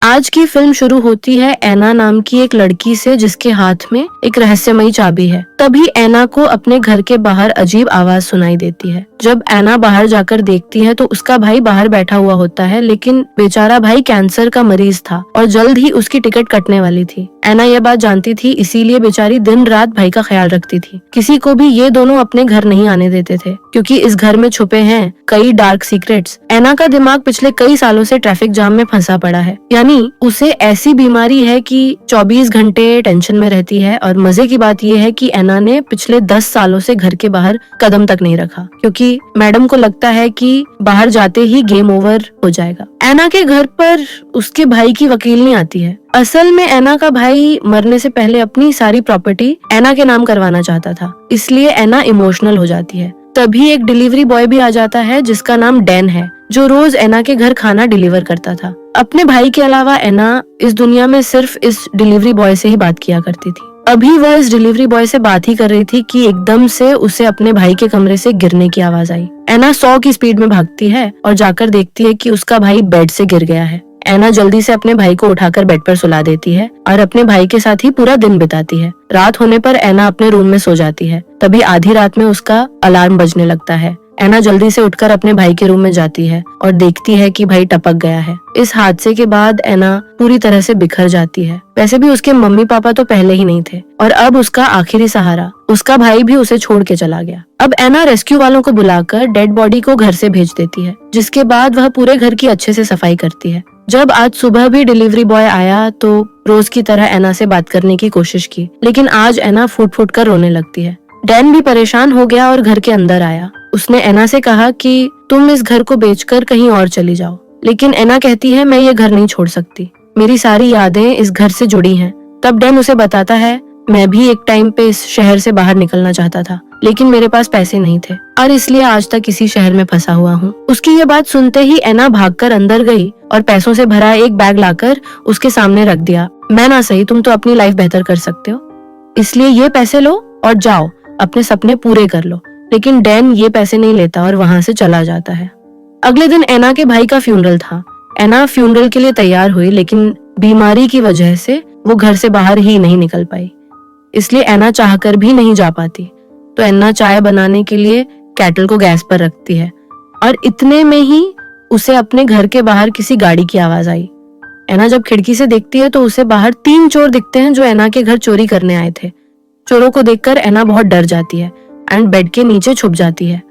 आज की फिल्म शुरू होती है एना नाम की एक लड़की से जिसके हाथ में एक रहस्यमयी चाबी है। तभी एना को अपने घर के बाहर अजीब आवाज सुनाई देती है। जब एना बाहर जाकर देखती है तो उसका भाई बाहर बैठा हुआ होता है, लेकिन बेचारा भाई कैंसर का मरीज था और जल्द ही उसकी टिकट कटने वाली थी। एना यह बात जानती थी, इसीलिए बेचारी दिन रात भाई का ख्याल रखती थी। किसी को भी ये दोनों अपने घर नहीं आने देते थे, क्योंकि इस घर में छुपे हैं कई डार्क सीक्रेट्स। एना का दिमाग पिछले कई सालों से ट्रैफिक जाम में फंसा पड़ा है, यानी उसे ऐसी बीमारी है कि 24 घंटे टेंशन में रहती है। और मजे की बात यह है कि एना ने पिछले 10 सालों से घर के बाहर कदम तक नहीं रखा, क्योंकि मैडम को लगता है कि बाहर जाते ही गेम ओवर हो जाएगा। एना के घर पर उसके भाई की वकीलनी आती है। असल में एना का भाई मरने से पहले अपनी सारी प्रॉपर्टी एना के नाम करवाना चाहता था, इसलिए एना इमोशनल हो जाती है। तभी एक डिलीवरी बॉय भी आ जाता है जिसका नाम डैन है, जो रोज एना के घर खाना डिलीवर करता था। अपने भाई के अलावा एना इस दुनिया में सिर्फ इस डिलीवरी बॉय से ही बात किया करती थी। अभी वह इस डिलीवरी बॉय से बात ही कर रही थी कि एकदम से उसे अपने भाई के कमरे से गिरने की आवाज आई। एना 100 की स्पीड में भागती है और जाकर देखती है कि उसका भाई बेड से गिर गया है। एना जल्दी से अपने भाई को उठाकर बेड पर सुला देती है और अपने भाई के साथ ही पूरा दिन बिताती है। रात होने पर एना अपने रूम में सो जाती है। तभी आधी रात में उसका अलार्म बजने लगता है। एना जल्दी से उठकर अपने भाई के रूम में जाती है और देखती है कि भाई टपक गया है। इस हादसे के बाद एना पूरी तरह से बिखर जाती है। वैसे भी उसके मम्मी पापा तो पहले ही नहीं थे और अब उसका आखिरी सहारा उसका भाई भी उसे छोड़ के चला गया। अब एना रेस्क्यू वालों को बुलाकर डेड बॉडी को घर से भेज देती है, जिसके बाद वह पूरे घर की अच्छे से सफाई करती है। जब आज सुबह भी डिलीवरी बॉय आया तो रोज की तरह एना से बात करने की कोशिश की, लेकिन आज एना फूट फूट कर रोने लगती है। डैन भी परेशान हो गया और घर के अंदर आया। उसने एना से कहा कि तुम इस घर को बेचकर कहीं और चली जाओ, लेकिन एना कहती है मैं ये घर नहीं छोड़ सकती, मेरी सारी यादें इस घर से जुड़ी हैं। तब डैन उसे बताता है मैं भी एक टाइम पे इस शहर से बाहर निकलना चाहता था, लेकिन मेरे पास पैसे नहीं थे और इसलिए आज तक इसी शहर में फंसा हुआ हूँ। उसकी ये बात सुनते ही एना भागकर अंदर गई और पैसों से भरा एक बैग लाकर उसके सामने रख दिया। मैं ना सही, तुम तो अपनी लाइफ बेहतर कर सकते हो, इसलिए ये पैसे लो और जाओ अपने सपने पूरे कर लो। लेकिन डैन ये पैसे नहीं लेता और वहाँ से चला जाता है। अगले दिन एना के भाई का फ्यूनरल था। एना फ्यूनरल के लिए तैयार हुई, लेकिन बीमारी की वजह से वो घर से बाहर ही नहीं निकल पाई, इसलिए एना चाहकर भी नहीं जा पाती। तो एना चाय बनाने के लिए केटल को गैस पर रखती है और इतने में ही उसे अपने घर के बाहर किसी गाड़ी की आवाज आई। एना जब खिड़की से देखती है तो उसे बाहर 3 चोर दिखते हैं जो एना के घर चोरी करने आए थे। चोरों को देखकर एना बहुत डर जाती है एंड बेड के नीचे छुप जाती है।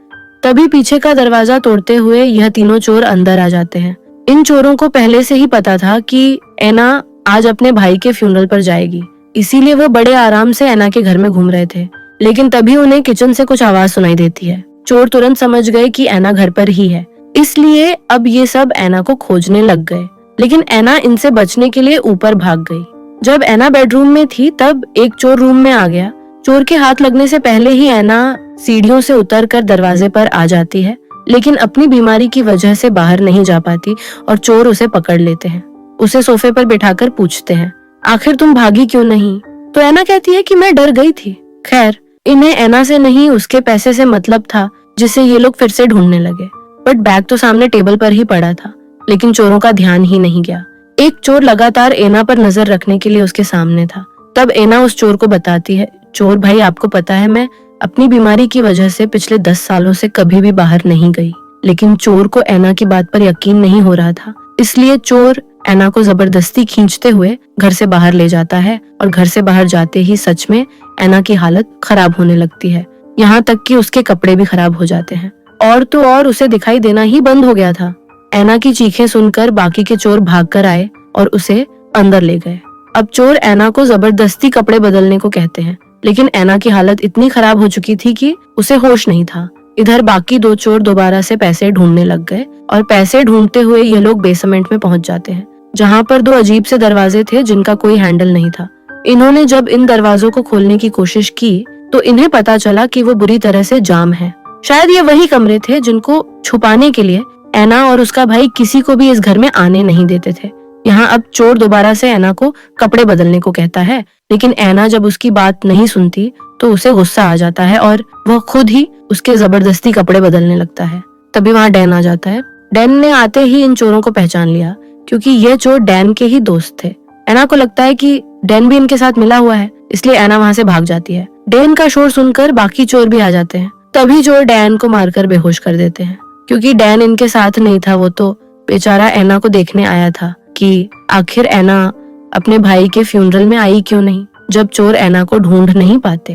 तभी पीछे का दरवाजा तोड़ते हुए यह तीनों चोर अंदर आ जाते हैं। इन चोरों को पहले से ही पता था कि एना आज अपने भाई के फ्यूनरल पर जाएगी, इसीलिए वो बड़े आराम से एना के घर में घूम रहे थे। लेकिन तभी उन्हें किचन से कुछ आवाज सुनाई देती है। चोर तुरंत समझ गए कि एना घर पर ही है, इसलिए अब ये सब एना को खोजने लग गए। लेकिन एना इनसे बचने के लिए ऊपर भाग गई। जब एना बेडरूम में थी तब एक चोर रूम में आ गया। चोर के हाथ लगने से पहले ही एना सीढ़ियों से उतरकर दरवाजे पर आ जाती है, लेकिन अपनी बीमारी की वजह से बाहर नहीं जा पाती और चोर उसे पकड़ लेते हैं। उसे सोफे पर बिठाकर पूछते हैं आखिर तुम भागी क्यों नहीं? तो एना कहती है कि मैं डर गई थी। खैर, इन्हें एना से नहीं उसके पैसे से मतलब था, जिसे ये लोग फिर से ढूंढने लगे। बट बैग तो सामने टेबल पर ही पड़ा था, लेकिन चोरों का ध्यान ही नहीं गया। एक चोर लगातार एना पर नजर रखने के लिए उसके सामने था। तब एना उस चोर को बताती है, चोर भाई आपको पता है मैं अपनी बीमारी की वजह से पिछले 10 सालों से कभी भी बाहर नहीं गई। लेकिन चोर को एना की बात पर यकीन नहीं हो रहा था, इसलिए चोर एना को जबरदस्ती खींचते हुए घर से बाहर ले जाता है और घर से बाहर जाते ही सच में एना की हालत खराब होने लगती है, यहाँ तक कि उसके कपड़े भी खराब हो जाते हैं। और तो और उसे दिखाई देना ही बंद हो गया था। एना की चीखें सुनकर बाकी के चोर भागकर आए और उसे अंदर ले गए। अब चोर एना को जबरदस्ती कपड़े बदलने को कहते हैं, लेकिन एना की हालत इतनी खराब हो चुकी थी कि उसे होश नहीं था। इधर बाकी 2 चोर दोबारा से पैसे ढूंढने लग गए और पैसे ढूंढते हुए ये लोग बेसमेंट में पहुंच जाते हैं, जहां पर 2 अजीब से दरवाजे थे जिनका कोई हैंडल नहीं था। इन्होंने जब इन दरवाजों को खोलने की कोशिश की तो इन्हें पता चला कि वो बुरी तरह से जाम है। शायद ये वही कमरे थे जिनको छुपाने के लिए एना और उसका भाई किसी को भी इस घर में आने नहीं देते थे। यहाँ अब चोर दोबारा से एना को कपड़े बदलने को कहता है, लेकिन एना जब उसकी बात नहीं सुनती तो उसे गुस्सा आ जाता है और वह खुद ही उसके जबरदस्ती कपड़े बदलने लगता है। तभी वहाँ डैन आ जाता है। डैन ने आते ही इन चोरों को पहचान लिया, क्योंकि ये चोर डैन के ही दोस्त थे। एना को लगता है कि डैन भी इनके साथ मिला हुआ है, इसलिए एना वहाँ से भाग जाती है। डैन का शोर सुनकर बाकी चोर भी आ जाते हैं। तभी चोर डैन को मारकर बेहोश कर देते हैं। क्योंकि डैन इनके साथ नहीं था, वो तो बेचारा एना को देखने आया था कि आखिर एना अपने भाई के फ्यूनरल में आई क्यों नहीं, जब चोर एना को ढूंढ नहीं पाते।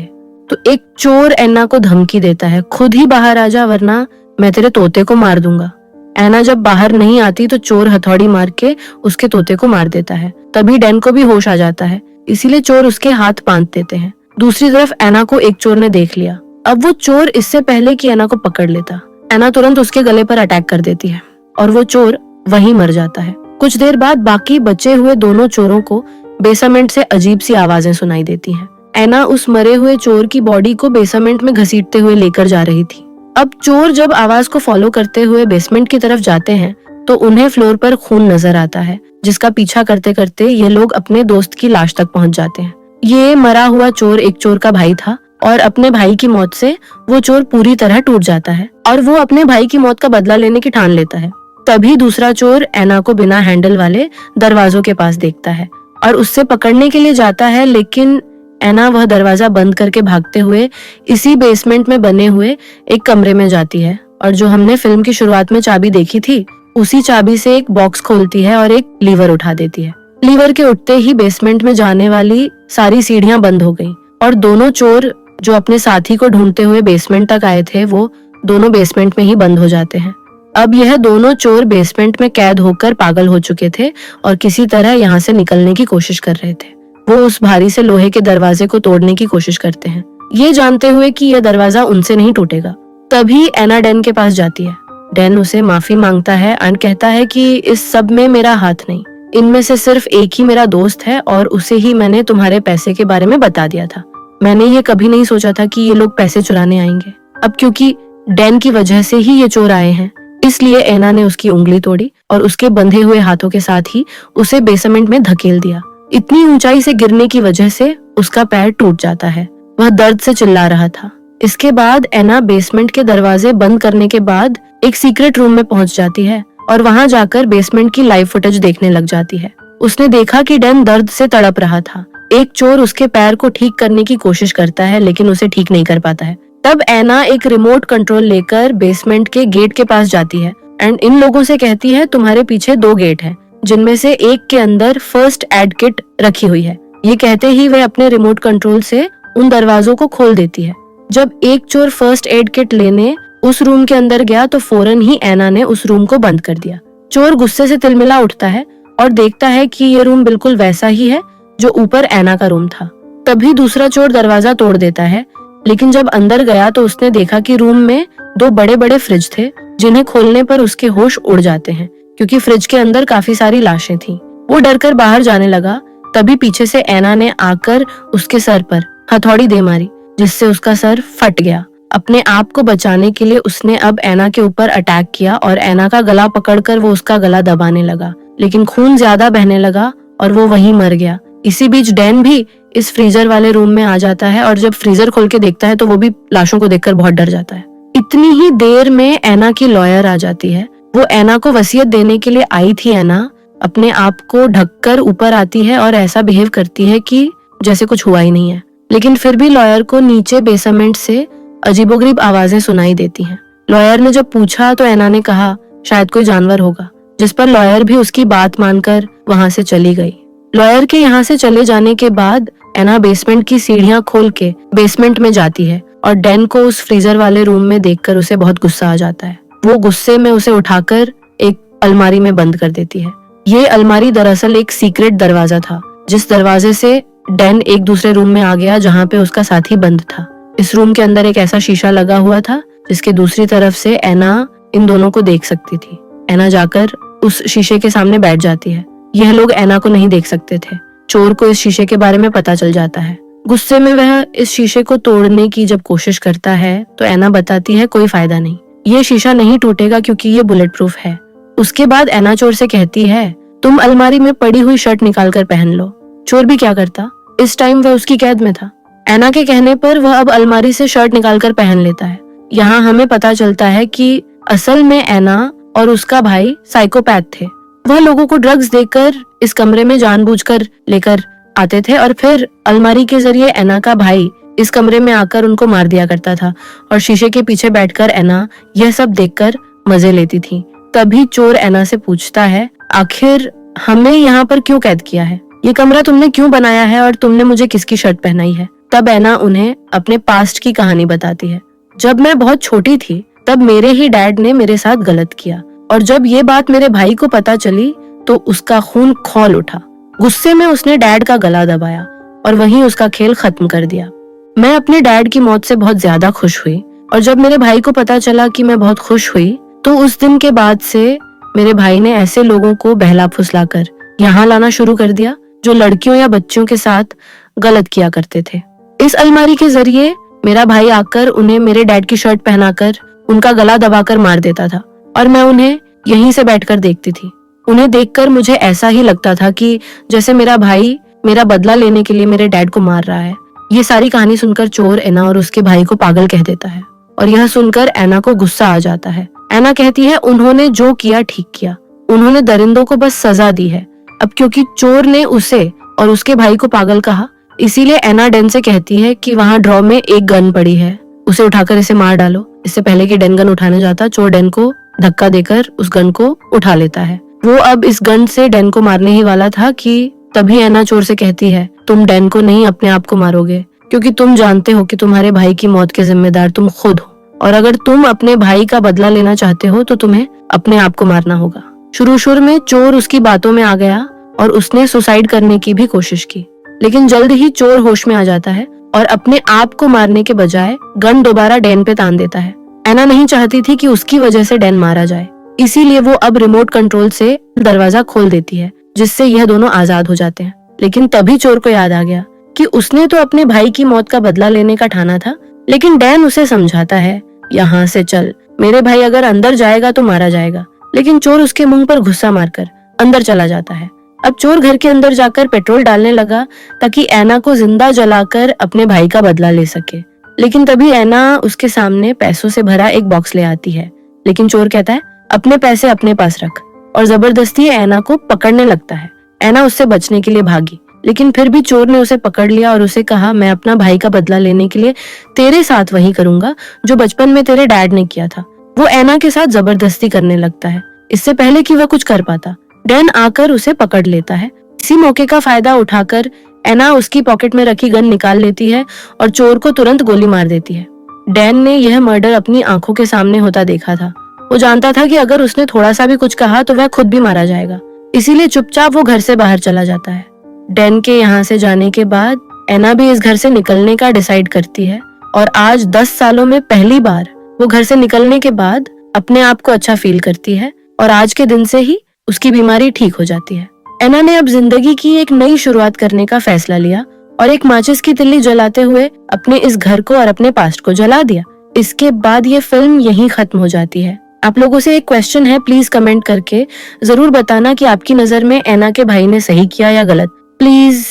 तो एक चोर एना को धमकी देता है, खुद ही बाहर आ जा वरना मैं तेरे तोते को मार दूंगा। एना जब बाहर नहीं आती तो चोर हथौड़ी मार के उसके तोते को मार देता है। तभी डैन को भी होश आ जाता है, इसीलिए चोर उसके हाथ बांध देते हैं। दूसरी तरफ एना को एक चोर ने देख लिया। अब वो चोर इससे पहले कि एना को पकड़ लेता, एना तुरंत उसके गले पर अटैक कर देती है और वो चोर वहीं मर जाता है। कुछ देर बाद बाकी बचे हुए दोनों चोरों को बेसमेंट से अजीब सी आवाजें सुनाई देती हैं। एना उस मरे हुए चोर की बॉडी को बेसमेंट में घसीटते हुए लेकर जा रही थी। अब चोर जब आवाज को फॉलो करते हुए बेसमेंट की तरफ जाते हैं तो उन्हें फ्लोर पर खून नजर आता है, जिसका पीछा करते करते ये लोग अपने दोस्त की लाश तक पहुंच जाते हैं। ये मरा हुआ चोर एक चोर का भाई था और अपने भाई की मौत से वो चोर पूरी तरह टूट जाता है और वो अपने भाई की मौत का बदला लेने की ठान लेता है। तभी दूसरा चोर एना को बिना हैंडल वाले दरवाजों के पास देखता है और उससे पकड़ने के लिए जाता है, लेकिन एना वह दरवाजा बंद करके भागते हुए इसी बेसमेंट में बने हुए एक कमरे में जाती है और जो हमने फिल्म की शुरुआत में चाबी देखी थी उसी चाबी से एक बॉक्स खोलती है और एक लीवर उठा देती है। लीवर के उठते ही बेसमेंट में जाने वाली सारी सीढ़ियां बंद हो गईं और दोनों चोर जो अपने साथी को ढूंढते हुए बेसमेंट तक आए थे वो दोनों बेसमेंट में ही बंद हो जाते हैं। अब यह दोनों चोर बेसमेंट में कैद होकर पागल हो चुके थे और किसी तरह यहाँ से निकलने की कोशिश कर रहे थे। वो उस भारी से लोहे के दरवाजे को तोड़ने की कोशिश करते हैं, ये जानते हुए कि यह दरवाजा उनसे नहीं टूटेगा। तभी एना डैन के पास जाती है। डैन उसे माफी मांगता है और कहता है कि इस सब में मेरा हाथ नहीं, इनमें से सिर्फ एक ही मेरा दोस्त है और उसे ही मैंने तुम्हारे पैसे के बारे में बता दिया था। मैंने ये कभी नहीं सोचा था कि ये लोग पैसे चुराने आएंगे। अब क्योंकि डैन की वजह से ही ये चोर आए हैं, इसलिए एना ने उसकी उंगली तोड़ी और उसके बंधे हुए हाथों के साथ ही उसे बेसमेंट में धकेल दिया। इतनी ऊंचाई से गिरने की वजह से उसका पैर टूट जाता है। वह दर्द से चिल्ला रहा था। इसके बाद एना बेसमेंट के दरवाजे बंद करने के बाद एक सीक्रेट रूम में पहुंच जाती है और वहां जाकर बेसमेंट की लाइव फुटेज देखने लग जाती है। उसने देखा कि डैन दर्द से तड़प रहा था। एक चोर उसके पैर को ठीक करने की कोशिश करता है लेकिन उसे ठीक नहीं कर पाता है। तब एना एक रिमोट कंट्रोल लेकर बेसमेंट के गेट के पास जाती है एंड इन लोगों से कहती है तुम्हारे पीछे 2 गेट हैं, जिनमें से एक के अंदर फर्स्ट एड किट रखी हुई है। ये कहते ही वह अपने रिमोट कंट्रोल से उन दरवाजों को खोल देती है। जब एक चोर फर्स्ट एड किट लेने उस रूम के अंदर गया तो फौरन ही एना ने उस रूम को बंद कर दिया। चोर गुस्से से तिलमिला उठता है और देखता है कि ये रूम बिल्कुल वैसा ही है जो ऊपर एना का रूम था। तभी दूसरा चोर दरवाजा तोड़ देता है, लेकिन जब अंदर गया तो उसने देखा कि रूम में 2 बड़े बड़े फ्रिज थे, जिन्हें खोलने पर उसके होश उड़ जाते हैं क्योंकि फ्रिज के अंदर काफी सारी लाशें थीं। वो डरकर बाहर जाने लगा। तभी पीछे से एना ने आकर उसके सर पर हथौड़ी दे मारी, जिससे उसका सर फट गया। अपने आप को बचाने के लिए उसने अब एना के ऊपर अटैक किया और एना का गला पकड़कर वो उसका गला दबाने लगा, लेकिन खून ज्यादा बहने लगा और वो वहीं मर गया। इसी बीच डैन भी इस फ्रीजर वाले रूम में आ जाता है और जब फ्रीजर खोल के देखता है तो वो भी लाशों को देखकर बहुत डर जाता है। इतनी ही देर में एना की लॉयर आ जाती है। वो एना को वसीयत देने के लिए आई थी। एना अपने आप को ढककर ऊपर आती है और ऐसा बिहेव करती है कि जैसे कुछ हुआ ही नहीं है, लेकिन फिर भी लॉयर को नीचे बेसमेंट से अजीबोगरीब आवाजें सुनाई देती हैं। लॉयर ने जब पूछा तो एना ने कहा शायद कोई जानवर होगा, जिस पर लॉयर भी उसकी बात मानकर वहां से चली गई। लॉयर के यहाँ से चले जाने के बाद एना बेसमेंट की सीढ़ियां खोल के बेसमेंट में जाती है और डैन को उस फ्रीजर वाले रूम में देखकर उसे बहुत गुस्सा आ जाता है। वो गुस्से में उसे उठाकर एक अलमारी में बंद कर देती है। ये अलमारी दरअसल एक सीक्रेट दरवाजा था, जिस दरवाजे से डैन एक दूसरे रूम में आ गया जहाँ पे उसका साथी बंद था। इस रूम के अंदर एक ऐसा शीशा लगा हुआ था जिसके दूसरी तरफ से एना इन दोनों को देख सकती थी। एना जाकर उस शीशे के सामने बैठ जाती है। यह लोग एना को नहीं देख सकते थे। चोर को इस शीशे के बारे में पता चल जाता है। गुस्से में वह इस शीशे को तोड़ने की जब कोशिश करता है तो एना बताती है कोई फायदा नहीं, ये शीशा नहीं टूटेगा क्योंकि ये बुलेट प्रूफ है। उसके बाद एना चोर से कहती है तुम अलमारी में पड़ी हुई शर्ट निकाल कर पहन लो। चोर भी क्या करता, इस टाइम वह उसकी कैद में था। एना के कहने पर वह अब अलमारी से शर्ट निकाल कर पहन लेता है। यहाँ हमें पता चलता है कि असल में एना और उसका भाई साइकोपैथ थे। वह लोगों को ड्रग्स देकर इस कमरे में जानबूझकर लेकर आते थे और फिर अलमारी के जरिए एना का भाई इस कमरे में आकर उनको मार दिया करता था और शीशे के पीछे बैठकर एना यह सब देखकर मजे लेती थी। तभी चोर एना से पूछता है, आखिर हमें यहाँ पर क्यों कैद किया है? ये कमरा तुमने क्यों बनाया है और तुमने मुझे किसकी शर्ट पहनाई है? तब एना उन्हें अपने पास्ट की कहानी बताती है। जब मैं बहुत छोटी थी तब मेरे ही डैड ने मेरे साथ गलत किया और जब ये बात मेरे भाई को पता चली तो उसका खून खौल उठा। गुस्से में उसने डैड का गला दबाया और वहीं उसका खेल खत्म कर दिया। मैं अपने डैड की मौत से बहुत ज्यादा खुश हुई और जब मेरे भाई को पता चला कि मैं बहुत खुश हुई तो उस दिन के बाद से मेरे भाई ने ऐसे लोगों को बहला फुसलाकर यहाँ लाना शुरू कर दिया जो लड़कियों या बच्चियों के साथ गलत किया करते थे। इस अलमारी के जरिए मेरा भाई आकर उन्हें मेरे डैड की शर्ट पहनाकर उनका गला दबाकर मार देता था और मैं उन्हें यहीं से बैठकर देखती थी। उन्हें देखकर मुझे ऐसा ही लगता था कि जैसे मेरा भाई मेरा बदला लेने के लिए मेरे डैड को मार रहा है। ये सारी कहानी सुनकर चोर एना और उसके भाई को पागल कह देता है और यह सुनकर एना को गुस्सा आ जाता है। एना कहती है, उन्होंने जो किया ठीक किया, उन्होंने दरिंदों को बस सजा दी है। अब क्योंकि चोर ने उसे और उसके भाई को पागल कहा, इसीलिए एना डेन से कहती है कि वहाँ ड्रॉ में एक गन पड़ी है, उसे उठाकर इसे मार डालो। इससे पहले कि डेन गन उठाने जाता, चोर डेन को धक्का देकर उस गन को उठा लेता है। वो अब इस गन से डेन को मारने ही वाला था कि तभी एना चोर से कहती है, तुम डेन को नहीं अपने आप को मारोगे क्योंकि तुम जानते हो कि तुम्हारे भाई की मौत के जिम्मेदार तुम खुद हो और अगर तुम अपने भाई का बदला लेना चाहते हो तो तुम्हें अपने आप को मारना होगा। शुरू में चोर उसकी बातों में आ गया और उसने सुसाइड करने की भी कोशिश की, लेकिन जल्द ही चोर होश में आ जाता है और अपने आप को मारने के बजाय गन दोबारा डेन पे तान देता है। एना नहीं चाहती थी कि उसकी वजह से डेन मारा जाए, इसीलिए वो अब रिमोट कंट्रोल से दरवाजा खोल देती है जिससे यह दोनों आजाद हो जाते हैं। लेकिन तभी चोर को याद आ गया कि उसने तो अपने भाई की मौत का बदला लेने का ठाना था, लेकिन डैन उसे समझाता है, यहाँ से चल, मेरे भाई अगर अंदर जाएगा तो मारा जाएगा। लेकिन चोर उसके मुंह पर गुस्सा मारकर अंदर चला जाता है। अब चोर घर के अंदर जाकर पेट्रोल डालने लगा ताकि एना को जिंदा जलाकर अपने भाई का बदला ले सके। लेकिन तभी एना उसके सामने पैसों से भरा एक बॉक्स ले आती है, लेकिन चोर कहता है, अपने पैसे अपने पास रख, और जबरदस्ती एना को पकड़ने लगता है। एना उससे बचने के लिए भागी, लेकिन फिर भी चोर ने उसे पकड़ लिया और उसे कहा, मैं अपना भाई का बदला लेने के लिए तेरे साथ वही करूंगा जो बचपन में तेरे डैड ने किया था। वो एना के साथ जबरदस्ती करने लगता है इससे पहले कि वह कुछ कर पाता। डैन आकर उसे पकड़ लेता है। इसी मौके का फायदा उठाकर एना उसकी पॉकेट में रखी गन निकाल लेती है और चोर को तुरंत गोली मार देती है। डैन ने यह मर्डर अपनी आंखों के सामने होता देखा था। वो जानता था कि अगर उसने थोड़ा सा भी कुछ कहा तो वह खुद भी मारा जाएगा, इसीलिए चुपचाप वो घर से बाहर चला जाता है। डैन के यहाँ से जाने के बाद एना भी इस घर से निकलने का डिसाइड करती है और आज 10 सालों में पहली बार वो घर से निकलने के बाद अपने आप को अच्छा फील करती है और आज के दिन से ही उसकी बीमारी ठीक हो जाती है। एना ने अब जिंदगी की एक नई शुरुआत करने का फैसला लिया और एक माचिस की तिल्ली जलाते हुए अपने इस घर को और अपने पास्ट को जला दिया। इसके बाद ये फिल्म यहीं खत्म हो जाती है। आप लोगों से एक क्वेश्चन है, प्लीज कमेंट करके जरूर बताना कि आपकी नजर में एना के भाई ने सही किया या गलत। प्लीज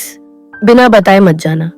बिना बताए मत जाना।